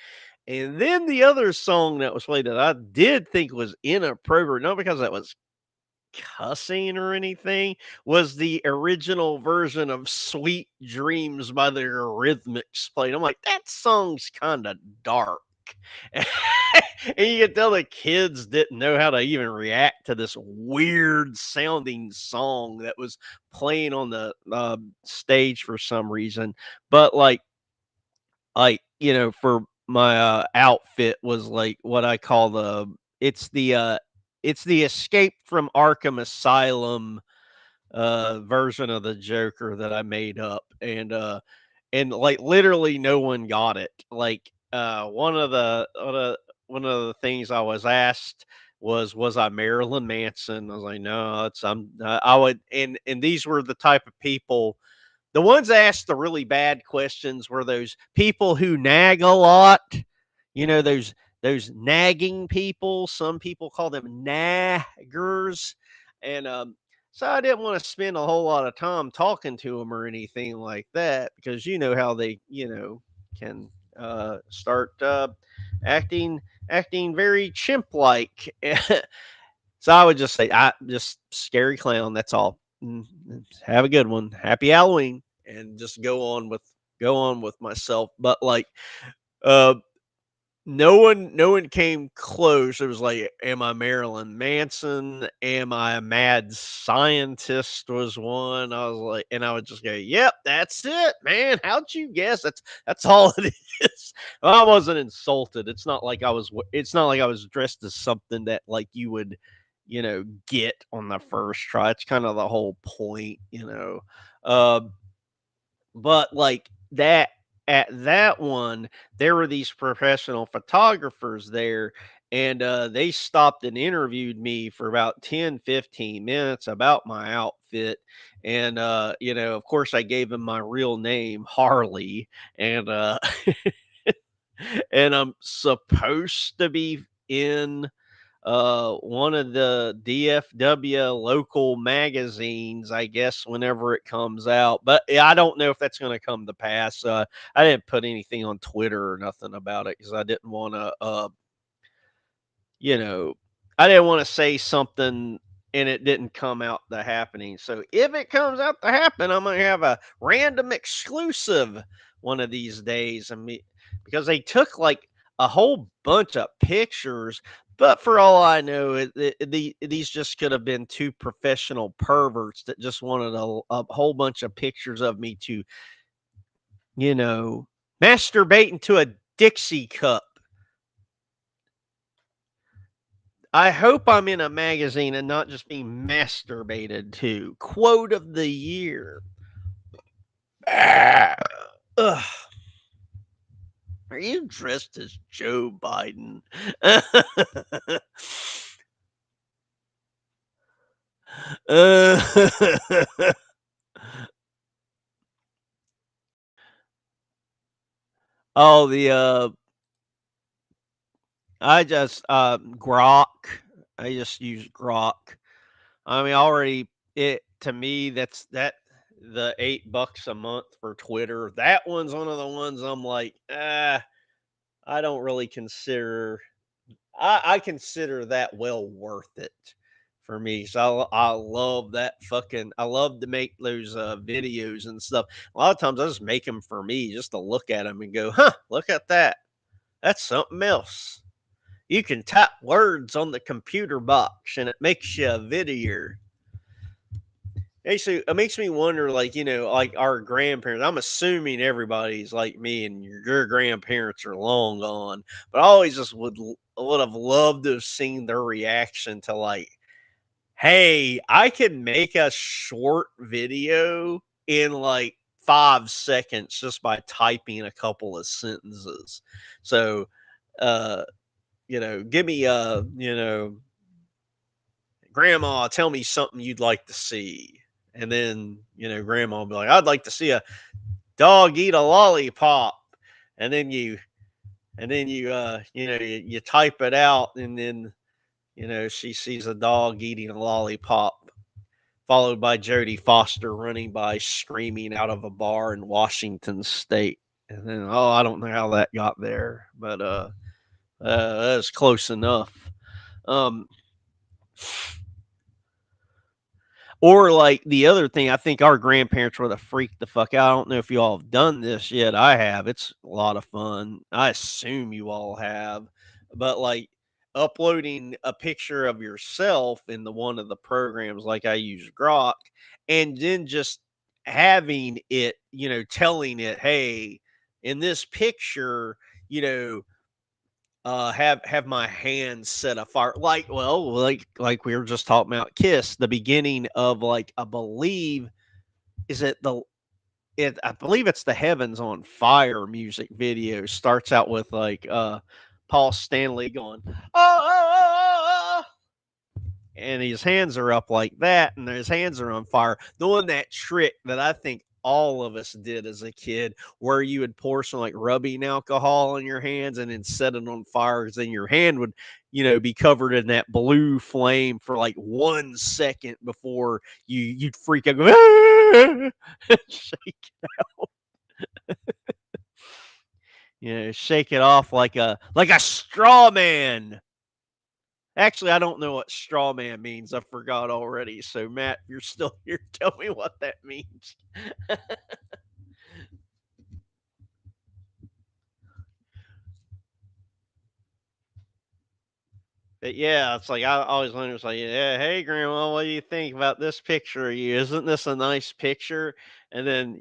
And then the other song that was played that I did think was inappropriate, not because that was cussing or anything, was the original version of Sweet Dreams by the Eurythmics played. I'm like, that song's kind of dark. And you could tell the kids didn't know how to even react to this weird sounding song that was playing on the stage for some reason. But for my outfit was like what I call it's the uh, it's the Escape from Arkham Asylum version of the Joker that I made up, and like literally no one got it. Like one of the things I was asked was I Marilyn Manson? I was like, no, it's I would, and these were the type of people. The ones that asked the really bad questions were those people who nag a lot. Those nagging people. Some people call them naggers, and so I didn't want to spend a whole lot of time talking to them or anything like that because you know how they can start acting acting very chimp like. So I would just say, I just scary clown. That's all. Have a good one. Happy Halloween, and just go on with myself. But like, uh, no one came close. It was like, am I Marilyn Manson? Am I a mad scientist? Was one. I was like, and I would just go, yep, that's it, man. How'd you guess? That's all it is. I wasn't insulted. It's not like I was dressed as something that like you would, get on the first try. It's kind of the whole point. Um but like that at that one, there were these professional photographers there, and they stopped and interviewed me for about 10-15 minutes about my outfit. And of course I gave him my real name, Harley. And and I'm supposed to be in one of the DFW local magazines, I guess, whenever it comes out. But yeah, I don't know if that's going to come to pass. I didn't put anything on Twitter or nothing about it because I didn't want to you know, I didn't want to say something and it didn't come out to happening. So if it comes out to happen, I'm gonna have a random exclusive one of these days. I mean, because they took like a whole bunch of pictures, but for all I know, these just could have been two professional perverts that just wanted a whole bunch of pictures of me to, you know, masturbate into a Dixie cup. I hope I'm in a magazine and not just being masturbated to. Quote of the year. Ah, ugh. Are you dressed as Joe Biden? uh, oh, I just Grok. I just use Grok. I mean, already it to me that the $8 a month for Twitter. That one's one of the ones I'm like, I don't really consider. I consider that well worth it for me. So I love that fucking. I love to make those videos and stuff. A lot of times I just make them for me, just to look at them and go, "Huh, look at that. That's something else." You can type words on the computer box and it makes you a video. Actually, it makes me wonder, like, like our grandparents. I'm assuming everybody's like me, and your grandparents are long gone. But I always just would have loved to have seen their reaction to like, hey, I can make a short video in like 5 seconds just by typing a couple of sentences. So, uh, give me grandma, tell me something you'd like to see. And then, grandma will be like, I'd like to see a dog eat a lollipop. And then you type it out, and then, she sees a dog eating a lollipop, followed by Jodie Foster running by screaming out of a bar in Washington State. And then, oh, I don't know how that got there, but that's close enough. Um, Or like the other thing, I think our grandparents would have freaked the fuck out. I don't know if you all have done this yet. I have. It's a lot of fun. I assume you all have. But like uploading a picture of yourself into one of the programs, like I use Grok, and then just having it, telling it, hey, in this picture, you know, have my hands set afire, like we were just talking about Kiss, the beginning of, like, I believe, is it the it I believe it's the Heavens on Fire music video, starts out with, like, Paul Stanley going, "Oh," and his hands are up like that, and his hands are on fire. Doing that trick that I think all of us did as a kid, where you would pour some like rubbing alcohol on your hands and then set it on fire, because then your hand would, be covered in that blue flame for like 1 second before you'd freak out, go, shake, shake it off like a straw man. Actually, I don't know what straw man means. I forgot already. So, Matt, if you're still here, tell me what that means. But yeah, it's like I always wonder, it's like, yeah, hey, Grandma, what do you think about this picture of you? Isn't this a nice picture? And then,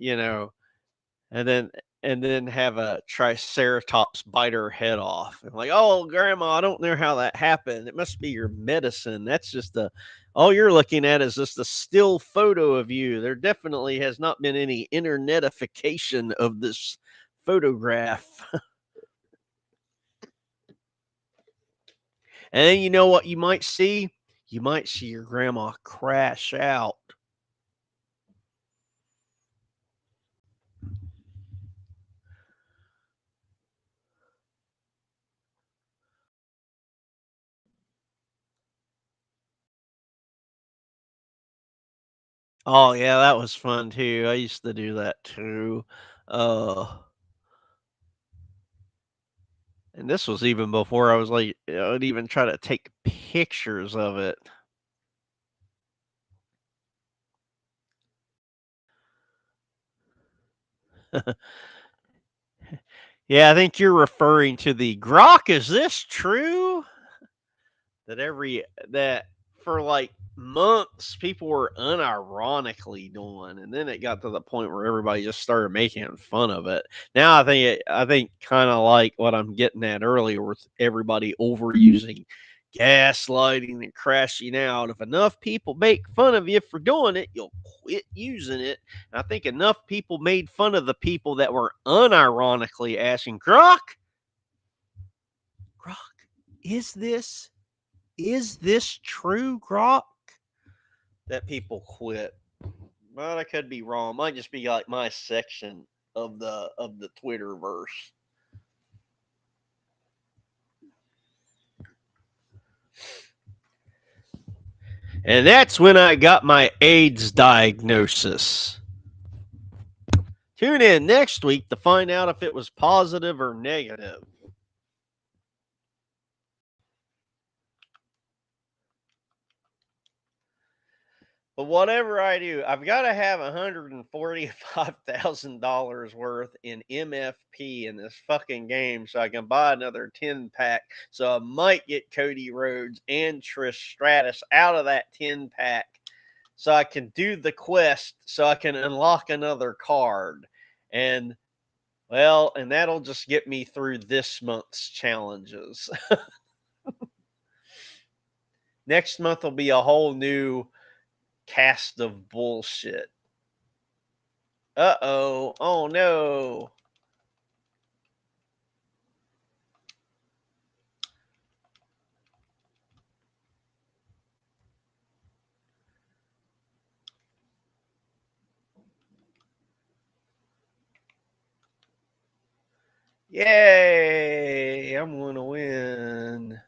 and then and then have a triceratops bite her head off. And like, oh, Grandma, I don't know how that happened. It must be your medicine. That's just all you're looking at is just a still photo of you. There definitely has not been any internetification of this photograph. And then you know what you might see? You might see your grandma crash out. Oh, yeah, that was fun too. I used to do that too. Uh, and this was even before I was like, I'd even try to take pictures of it. Yeah, I think you're referring to the grok. Is this true? That for like months people were unironically doing, and then it got to the point where everybody just started making fun of it. Now I think kind of like what I'm getting at earlier with everybody overusing gaslighting and crashing out. If enough people make fun of you for doing it, you'll quit using it. And I think enough people made fun of the people that were unironically asking grok, is this true, grok, that people quit. But I could be wrong. Might just be like my section of the Twitterverse. And that's when I got my AIDS diagnosis. Tune in next week to find out if it was positive or negative. But whatever I do, I've got to have $145,000 worth in MFP in this fucking game so I can buy another 10 pack. So I might get Cody Rhodes and Trish Stratus out of that 10 pack so I can do the quest so I can unlock another card. And well, and that'll just get me through this month's challenges. Next month will be a whole new cast of bullshit. Uh-oh. Oh no. Yay! I'm gonna win.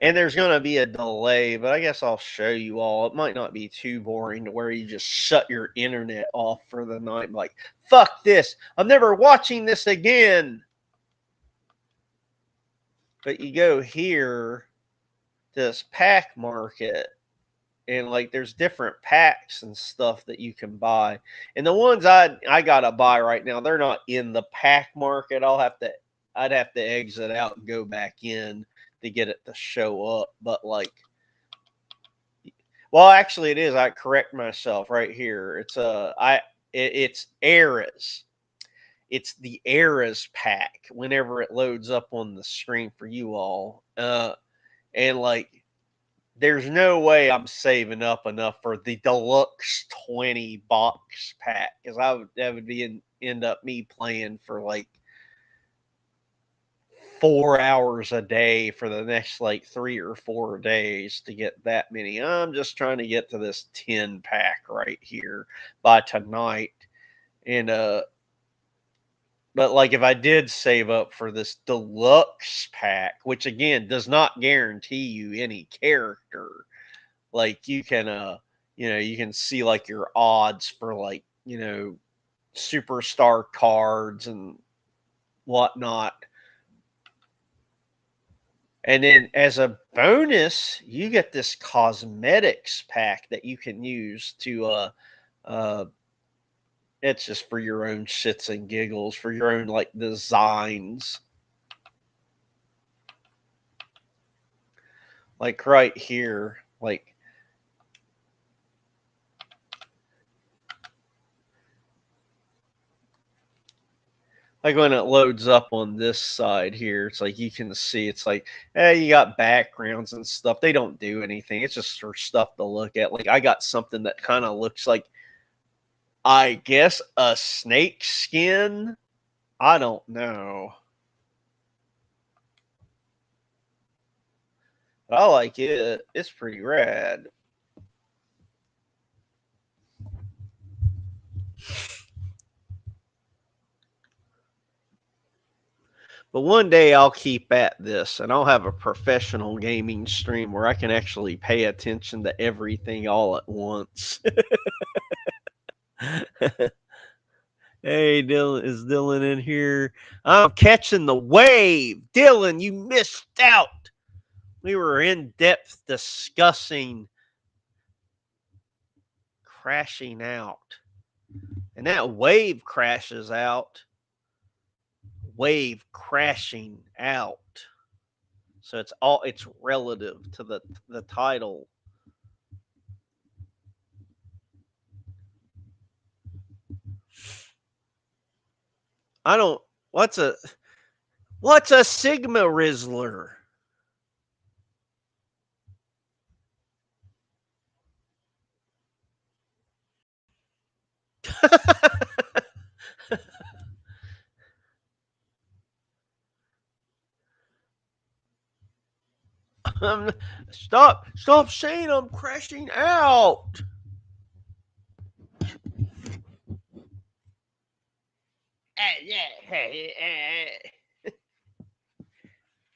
And there's gonna be a delay, but I guess I'll show you all. It might not be too boring to where you just shut your internet off for the night. Like, fuck this. I'm never watching this again. But you go here to this pack market, and like there's different packs and stuff that you can buy. And the ones I gotta buy right now, they're not in the pack market. I'd have to exit out and go back in to get it to show up. But like, well, actually, it is. I correct myself right here. It's eras. It's the eras pack. Whenever it loads up on the screen for you all, and like there's no way I'm saving up enough for the deluxe 20 box pack because that would be end up me playing for like 4 hours a day for the next like 3 or 4 days to get that many. I'm just trying to get to this 10 pack right here by tonight. And but like if I did save up for this deluxe pack, which again does not guarantee you any character, like you can see like your odds for like superstar cards and whatnot. And then as a bonus you get this cosmetics pack that you can use to uh it's just for your own shits and giggles, for your own like designs, like right here, like Like when it loads up on this side here, it's like you can see it's like, you got backgrounds and stuff. They don't do anything. It's just for stuff to look at. Like I got something that kind of looks like, I guess, a snake skin. I don't know. But I like it. It's pretty rad. But one day I'll keep at this and I'll have a professional gaming stream where I can actually pay attention to everything all at once. Hey, Dylan, is Dylan in here? I'm catching the wave. Dylan, you missed out. We were in depth discussing crashing out. And that wave crashes out. Wave crashing out. So it's relative to the title. I don't what's a Sigma Rizzler? Stop saying I'm crashing out.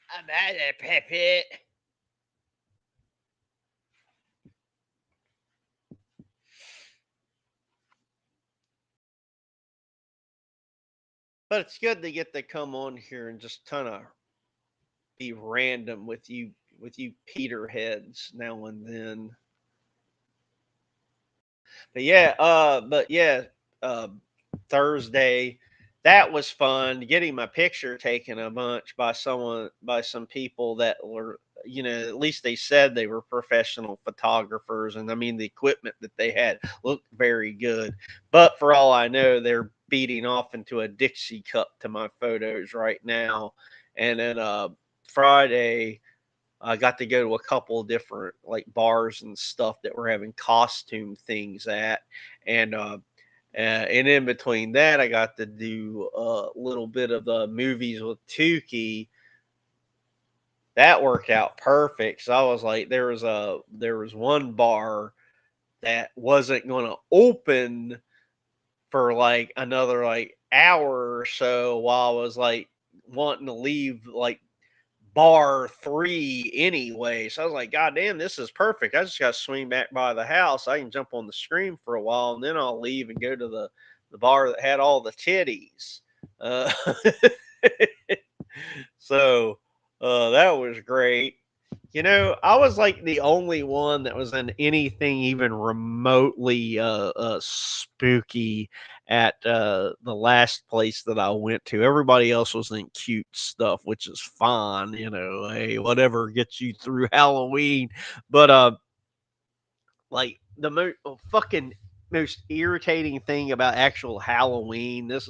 I'm at it, Pepe. But it's good to get to come on here and just kind of be random with you Peter heads now and then. But yeah, uh, Thursday, that was fun. Getting my picture taken a bunch by some people that were, at least they said they were professional photographers, and I mean the equipment that they had looked very good. But for all I know, they're beating off into a Dixie cup to my photos right now. And then Friday, I got to go to a couple of different like bars and stuff that were having costume things at, and in between that, I got to do a little bit of the movies with Tukey. That worked out perfect. So I was like, there was one bar that wasn't going to open for like another like hour or so while I was like wanting to leave like bar three anyway. So I was like, God damn, this is perfect. I just got to swing back by the house. I can jump on the screen for a while and then I'll leave and go to the bar that had all the titties. Uh, so that was great. I was like the only one that was in anything even remotely spooky at the last place that I went to. Everybody else was in cute stuff, which is fine. Hey, whatever gets you through Halloween. But like the fucking most irritating thing about actual Halloween. This.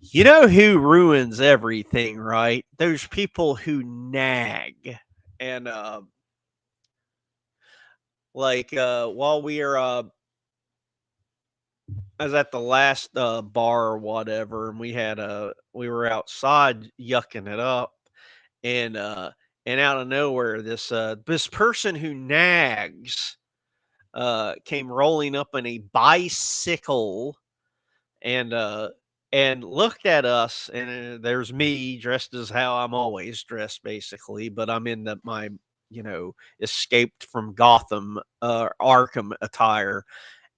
You know who ruins everything, right? Those people who nag. And while I was at the last bar or whatever, and we were outside yucking it up, and out of nowhere, this person who nags came rolling up in a bicycle and looked at us, and there's me dressed as how I'm always dressed basically, but I'm in my escaped from Gotham Arkham attire,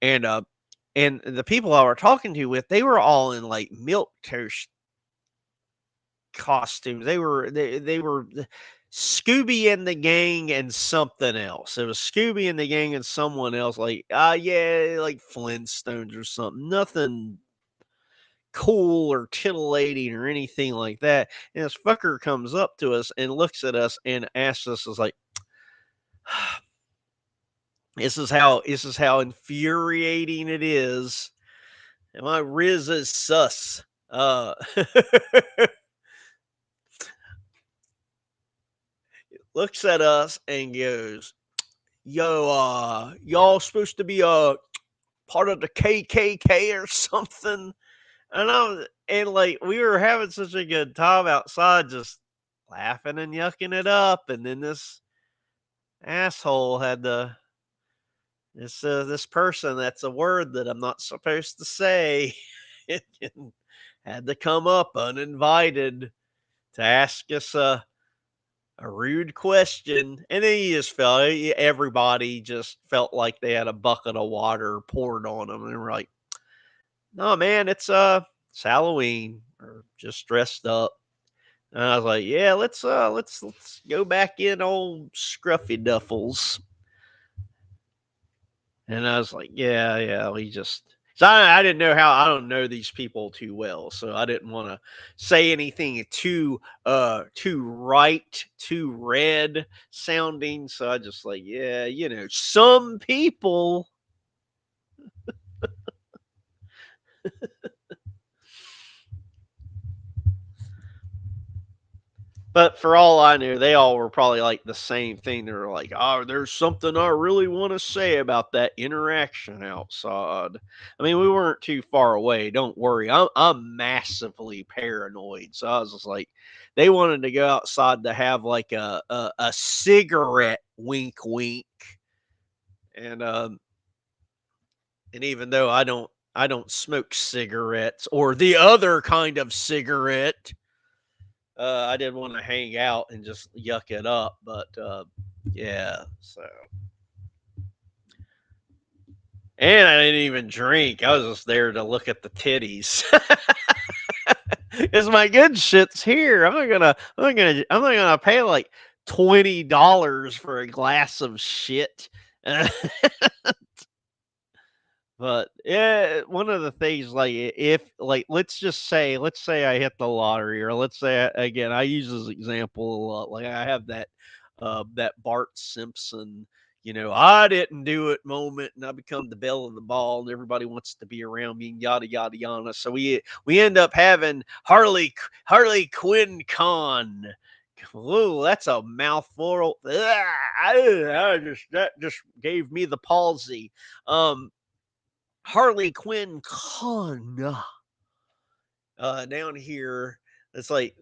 and the people I were talking to with, they were all in like milk toast costumes. They were Scooby and the gang and something else. It was Scooby and the gang and someone else, like yeah, like Flintstones or something. Nothing cool or titillating or anything like that. And this fucker comes up to us and looks at us and asks us, is like, this is how infuriating it is And my Riz is sus. Looks at us and goes, "Yo, y'all supposed to be part of the KKK or something?" And like we were having such a good time outside, just laughing and yucking it up, and then this asshole had to this person, that's a word that I'm not supposed to say, had to come up uninvited to ask us a rude question, and then you just felt everybody just felt like they had a bucket of water poured on them, and we're like, "No, man, it's Halloween, or just dressed up." And I was like, "Yeah, let's go back in old Scruffy Duffels." And I was like, "Yeah, yeah." We just, so I didn't know how. I don't know these people too well, so I didn't want to say anything too right, too red sounding. So I just like, yeah, some people. But for all I knew, they all were probably like the same thing. They were like, "Oh, there's something I really want to say about that interaction outside." I mean, we weren't too far away. Don't worry. I'm massively paranoid. So I was just like, they wanted to go outside to have like a cigarette, wink, wink, and even though I don't smoke cigarettes or the other kind of cigarette, I did want to hang out and just yuck it up, but yeah. So, and I didn't even drink. I was just there to look at the titties. Is my good shit's here? I'm not gonna pay like $20 for a glass of shit. But yeah, one of the things, like, if like let's say I hit the lottery, or let's say again, I use this example a lot. Like I have that Bart Simpson, I didn't do it moment, and I become the belle of the ball, and everybody wants to be around me, and yada yada yada. So we end up having Harley Quinn con. Whoa, that's a mouthful. That just gave me the palsy. Harley Quinn con down here. It's like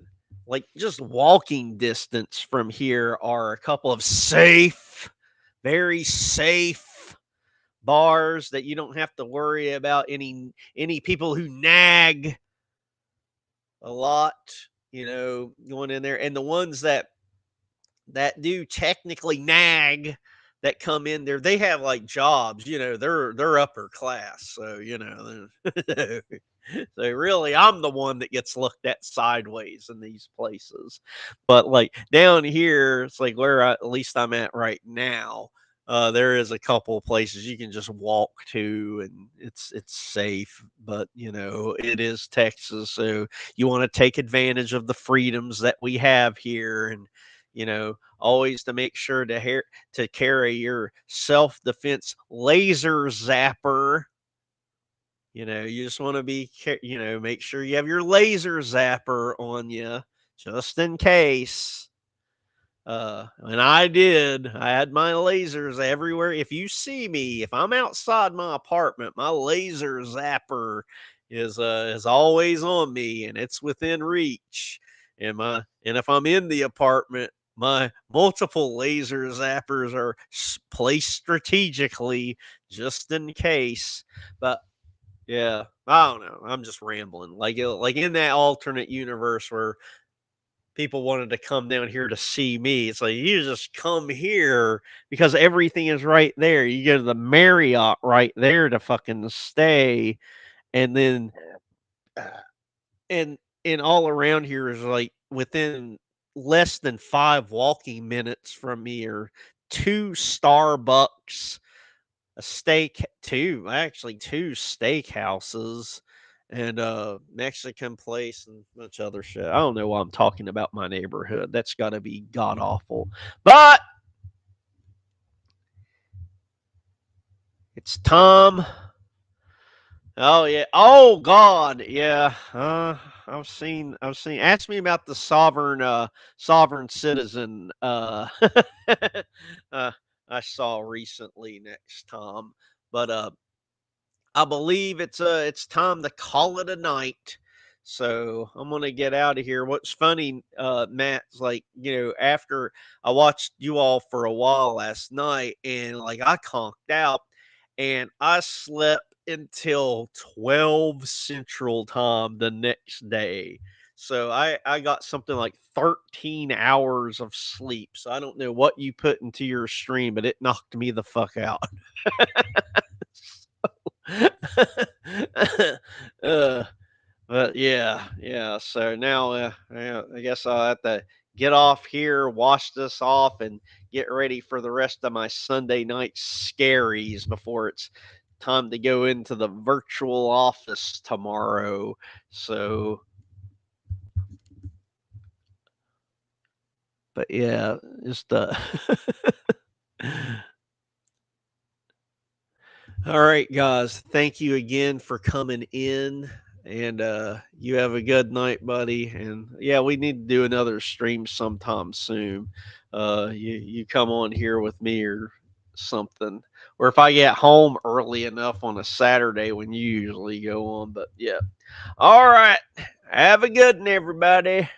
just walking distance from here are a couple of safe, very safe bars that you don't have to worry about any people who nag a lot, going in there. And the ones that do technically nag, that come in there, they have like jobs, they're upper class. So, so really I'm the one that gets looked at sideways in these places. But like down here, it's like where at least I'm at right now. There is a couple of places you can just walk to, and it's safe, but it is Texas, so you want to take advantage of the freedoms that we have here, and always to make sure to carry your self-defense laser zapper. You just want to make sure you have your laser zapper on you, just in case. And I had my lasers everywhere. If you see me, if I'm outside my apartment, my laser zapper is always on me, and it's within reach. And if I'm in the apartment, my multiple laser zappers are placed strategically just in case. But yeah, I don't know. I'm just rambling. Like in that alternate universe where people wanted to come down here to see me. It's like you just come here because everything is right there. You go to the Marriott right there to fucking stay, and then uh, and all around here is like within less than 5 walking minutes from me are two Starbucks, two steakhouses, and a Mexican place, and a bunch of other shit. I don't know why I'm talking about my neighborhood. That's got to be god awful. But it's time Oh yeah. Oh God. Yeah. I've seen. Ask me about the sovereign citizen. Uh, I saw recently next time, but I believe it's time to call it a night. So I'm gonna get out of here. What's funny, Matt's like, after I watched you all for a while last night, and like I conked out, and I slept until 12 Central Time the next day. So I got something like 13 hours of sleep. So I don't know what you put into your stream, but it knocked me the fuck out. uh, but yeah, yeah. So now, yeah, I guess I'll have to get off here, wash this off, and get ready for the rest of my Sunday night scaries before it's time to go into the virtual office tomorrow. So, but yeah, just All right, guys. Thank you again for coming in. And you have a good night, buddy. And yeah, we need to do another stream sometime soon. You come on here with me or something. Or if I get home early enough on a Saturday when you usually go on. But yeah. All right. Have a good one, everybody.